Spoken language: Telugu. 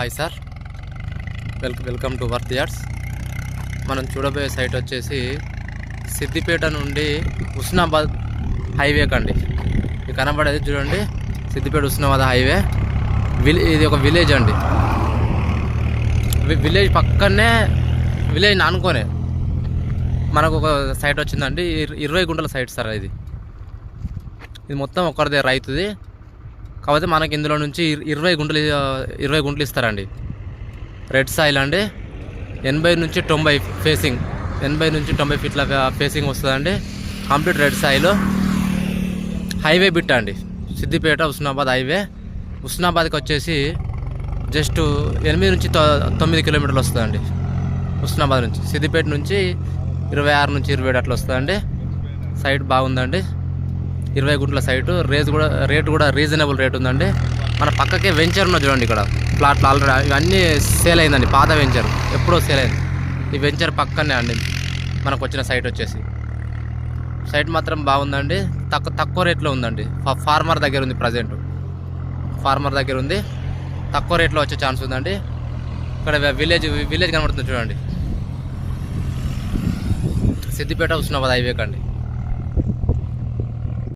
Hi sir, welcome to worth yards. మనం చూడబోయే సైట్ వచ్చేసి సిద్దిపేట నుండి హుస్నాబాద్ హైవే కండి. ఇది కనబడేది చూడండి, సిద్దిపేట హుస్నాబాద్ హైవే. ఇది ఒక విలేజ్ అండి. విలేజ్ పక్కనే, విలేజ్ ఆనుకోనే మనకు ఒక సైట్ వచ్చిందండి. 20 గుంటల సైట్ సార్ ఇది మొత్తం ఒక్కరిదే, రైతుది. కాకపోతే మనకి ఇందులో నుంచి 20 గుంటలు ఇస్తారండి. రెడ్ సాయిల్ అండి. 80 నుంచి 90 ఫేసింగ్, 80 నుంచి 90 ఫీట్ల ఫేసింగ్ వస్తుందండి. Complete red soil. Highway bit అండి, సిద్దిపేట హుస్నాబాద్ హైవే. హుస్నాబాద్కి వచ్చేసి జస్ట్ 8 నుంచి 9 కిలోమీటర్లు వస్తుందండి. హుస్నాబాద్ నుంచి, సిద్దిపేట నుంచి 26 నుంచి 27 అట్లా వస్తుందండి. సైట్ బాగుందండి, 20 గుంటల సైటు. రేట్ కూడా రీజనబుల్ రేట్ ఉందండి. మన పక్కకే వెంచర్ ఉన్నది చూడండి, ఇక్కడ ప్లాట్లు ఆల్రెడీ ఇవన్నీ సేల్ అయిందండి. పాత వెంచర్ ఎప్పుడో సేల్ అయింది. ఈ వెంచర్ పక్కనే అండి మనకు వచ్చిన సైట్ వచ్చేసి. సైట్ మాత్రం బాగుందండి, తక్కువ రేట్లో ఉందండి. ఫార్మర్ దగ్గర ఉంది, ప్రజెంట్ ఫార్మర్ దగ్గర ఉంది. తక్కువ రేట్లో వచ్చే ఛాన్స్ ఉందండి. ఇక్కడ విలేజ్ కనబడుతుంది చూడండి, సిద్దిపేట హుస్నాబాద్ హైవే కండి.